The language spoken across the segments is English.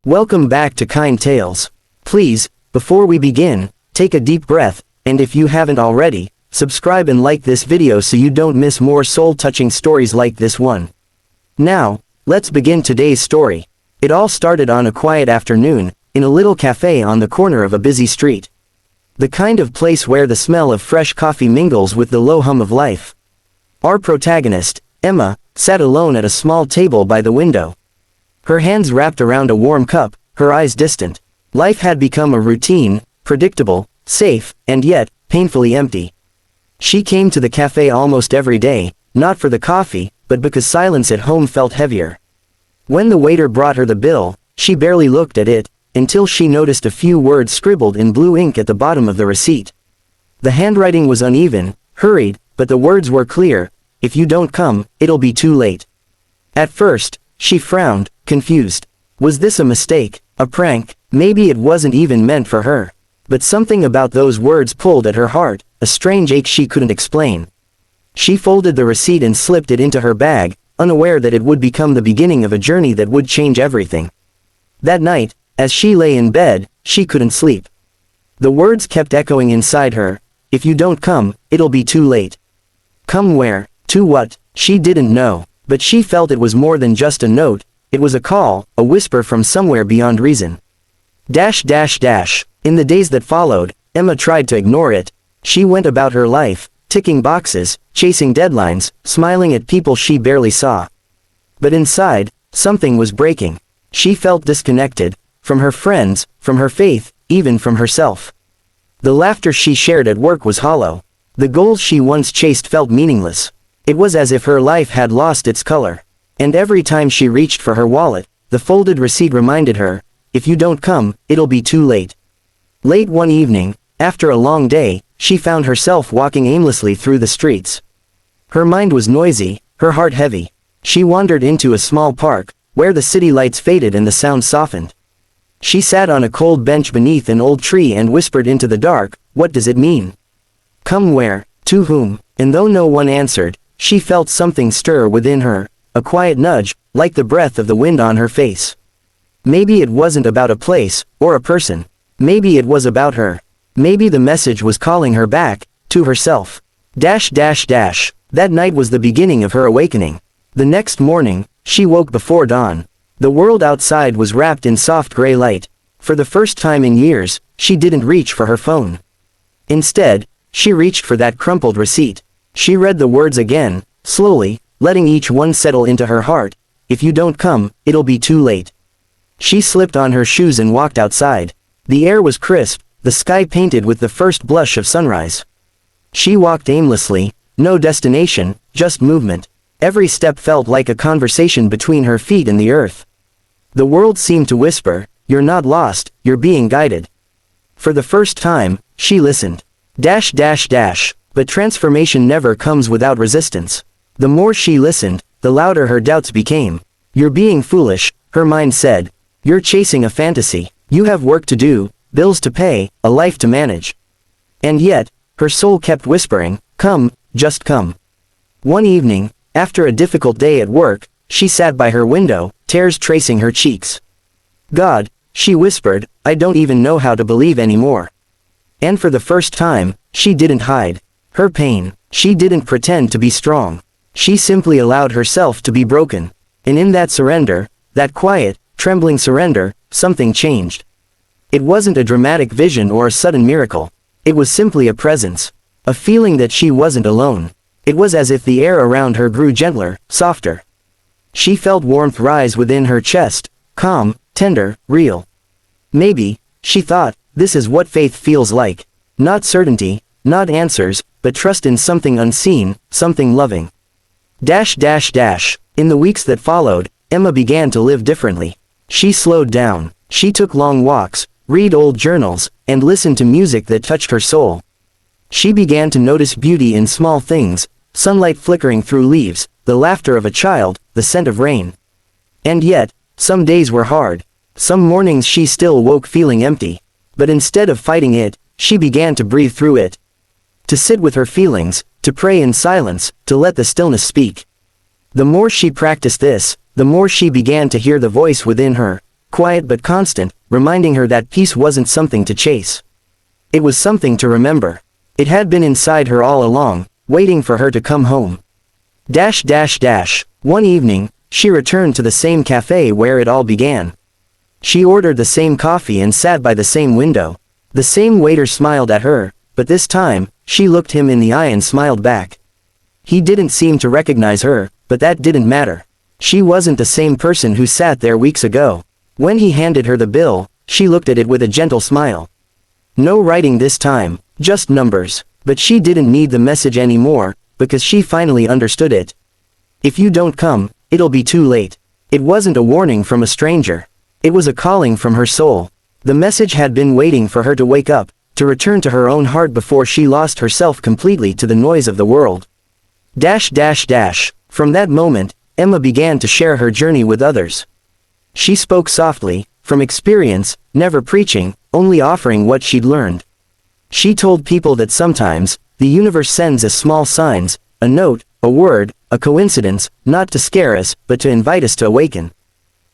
Welcome back to Kind Tales. Please, before we begin, take a deep breath, and if you haven't already, subscribe and like this video so you don't miss more soul-touching stories like this one. Now, let's begin today's story. It all started on a quiet afternoon, in a little cafe on the corner of a busy street. The kind of place where the smell of fresh coffee mingles with the low hum of life. Our protagonist, Emma, sat alone at a small table by the window. Her hands wrapped around a warm cup, her eyes distant. Life had become a routine, predictable, safe, and yet, painfully empty. She came to the cafe almost every day, not for the coffee, but because silence at home felt heavier. When the waiter brought her the bill, she barely looked at it, until she noticed a few words scribbled in blue ink at the bottom of the receipt. The handwriting was uneven, hurried, but the words were clear: "If you don't come, it'll be too late." At first, she frowned, confused. Was this a mistake, a prank? Maybe it wasn't even meant for her. But something about those words pulled at her heart, a strange ache she couldn't explain. She folded the receipt and slipped it into her bag, unaware that it would become the beginning of a journey that would change everything. That night, as she lay in bed, she couldn't sleep. The words kept echoing inside her: "If you don't come, it'll be too late." Come where? To what? She didn't know. But she felt it was more than just a note, it was a call, a whisper from somewhere beyond reason. In the days that followed, Emma tried to ignore it. She went about her life, ticking boxes, chasing deadlines, smiling at people she barely saw. But inside, something was breaking. She felt disconnected, from her friends, from her faith, even from herself. The laughter she shared at work was hollow. The goals she once chased felt meaningless. It was as if her life had lost its color. And every time she reached for her wallet, the folded receipt reminded her: "If you don't come, it'll be too late." Late one evening, after a long day, she found herself walking aimlessly through the streets. Her mind was noisy, her heart heavy. She wandered into a small park, where the city lights faded and the sound softened. She sat on a cold bench beneath an old tree and whispered into the dark, "What does it mean? Come where? To whom?" And though no one answered, she felt something stir within her, a quiet nudge, like the breath of the wind on her face. Maybe it wasn't about a place, or a person. Maybe it was about her. Maybe the message was calling her back, to herself. That night was the beginning of her awakening. The next morning, she woke before dawn. The world outside was wrapped in soft gray light. For the first time in years, she didn't reach for her phone. Instead, she reached for that crumpled receipt. She read the words again, slowly, letting each one settle into her heart: "If you don't come, it'll be too late." She slipped on her shoes and walked outside. The air was crisp, the sky painted with the first blush of sunrise. She walked aimlessly, no destination, just movement. Every step felt like a conversation between her feet and the earth. The world seemed to whisper, "You're not lost, you're being guided." For the first time, she listened. But transformation never comes without resistance. The more she listened, the louder her doubts became. "You're being foolish," her mind said. "You're chasing a fantasy. You have work to do, bills to pay, a life to manage." And yet, her soul kept whispering, "Come, just come." One evening, after a difficult day at work, she sat by her window, tears tracing her cheeks. "God," she whispered, "I don't even know how to believe anymore." And for the first time, she didn't hide her pain. She didn't pretend to be strong. She simply allowed herself to be broken. And in that surrender, that quiet, trembling surrender, something changed. It wasn't a dramatic vision or a sudden miracle. It was simply a presence. A feeling that she wasn't alone. It was as if the air around her grew gentler, softer. She felt warmth rise within her chest, calm, tender, real. Maybe, she thought, this is what faith feels like. Not certainty, not answers, but trust in something unseen, something loving. In the weeks that followed, Emma began to live differently. She slowed down. She took long walks, read old journals, and listened to music that touched her soul. She began to notice beauty in small things: sunlight flickering through leaves, the laughter of a child, the scent of rain. And yet, some days were hard. Some mornings she still woke feeling empty. But instead of fighting it, she began to breathe through it. To sit with her feelings, to pray in silence, to let the stillness speak. The more she practiced this, the more she began to hear the voice within her, quiet but constant, reminding her that peace wasn't something to chase. It was something to remember. It had been inside her all along, waiting for her to come home. One evening, she returned to the same cafe where it all began. She ordered the same coffee and sat by the same window. The same waiter smiled at her, but this time, she looked him in the eye and smiled back. He didn't seem to recognize her, but that didn't matter. She wasn't the same person who sat there weeks ago. When he handed her the bill, she looked at it with a gentle smile. No writing this time, just numbers. But she didn't need the message anymore, because she finally understood it. If you don't come, it'll be too late. It wasn't a warning from a stranger. It was a calling from her soul. The message had been waiting for her to wake up, to return to her own heart before she lost herself completely to the noise of the world. From that moment, Emma began to share her journey with others. She spoke softly, from experience, never preaching, only offering what she'd learned. She told people that sometimes, the universe sends us small signs, a note, a word, a coincidence, not to scare us, but to invite us to awaken.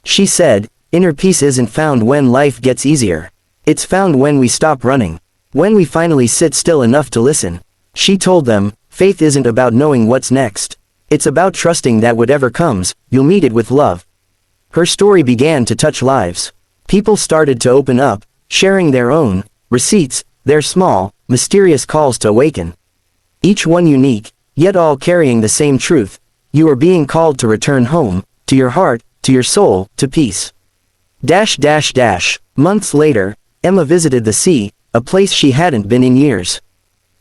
She said, inner peace isn't found when life gets easier. It's found when we stop running. When we finally sit still enough to listen. She told them, faith isn't about knowing what's next. It's about trusting that whatever comes, you'll meet it with love. Her story began to touch lives. People started to open up, sharing their own receipts, their small, mysterious calls to awaken. Each one unique, yet all carrying the same truth. You are being called to return home, to your heart, to your soul, to peace. Months later, Emma visited the sea, a place she hadn't been in years.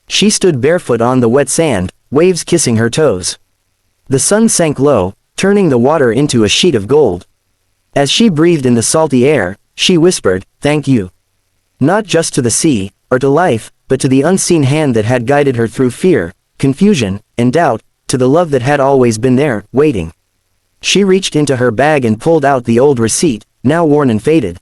She stood barefoot on the wet sand, waves kissing her toes. The sun sank low, turning the water into a sheet of gold. As she breathed in the salty air, she whispered, "Thank you." Not just to the sea, or to life, but to the unseen hand that had guided her through fear, confusion, and doubt, to the love that had always been there, waiting. She reached into her bag and pulled out the old receipt, now worn and faded.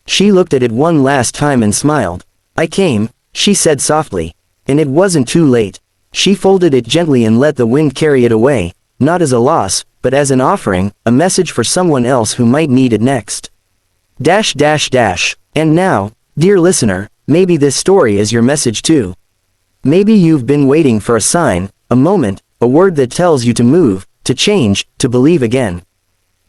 She looked at it one last time and smiled. "I came," she said softly. And it wasn't too late. She folded it gently and let the wind carry it away, not as a loss, but as an offering, a message for someone else who might need it next. And now, dear listener, maybe this story is your message too. Maybe you've been waiting for a sign, a moment, a word that tells you to move, to change, to believe again.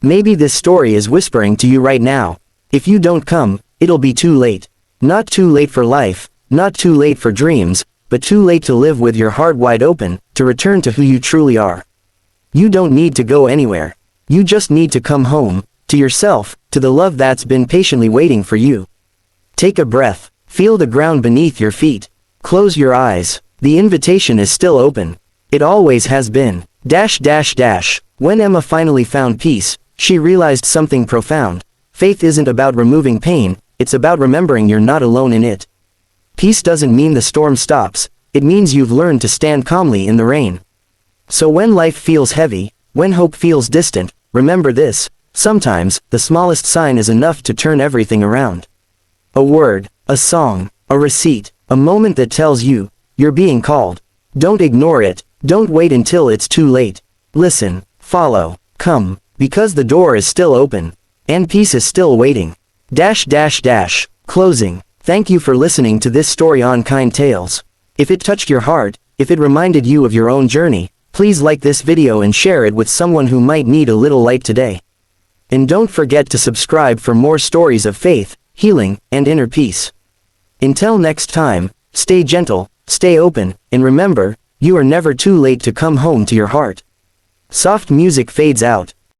Maybe this story is whispering to you right now. If you don't come, it'll be too late. Not too late for life, not too late for dreams, but too late to live with your heart wide open, to return to who you truly are. You don't need to go anywhere. You just need to come home, to yourself, to the love that's been patiently waiting for you. Take a breath, feel the ground beneath your feet. Close your eyes. The invitation is still open. It always has been. When Emma finally found peace, she realized something profound. Faith isn't about removing pain, it's about remembering you're not alone in it. Peace doesn't mean the storm stops, it means you've learned to stand calmly in the rain. So when life feels heavy, when hope feels distant, remember this: sometimes, the smallest sign is enough to turn everything around. A word, a song, a receipt, a moment that tells you, you're being called. Don't ignore it, don't wait until it's too late. Listen, follow, come, because the door is still open, and peace is still waiting. Closing. Thank you for listening to this story on Kind Tales. If it touched your heart, if it reminded you of your own journey, please like this video and share it with someone who might need a little light today. And don't forget to subscribe for more stories of faith, healing, and inner peace. Until next time, stay gentle, stay open, and remember, you are never too late to come home to your heart. Soft music fades out.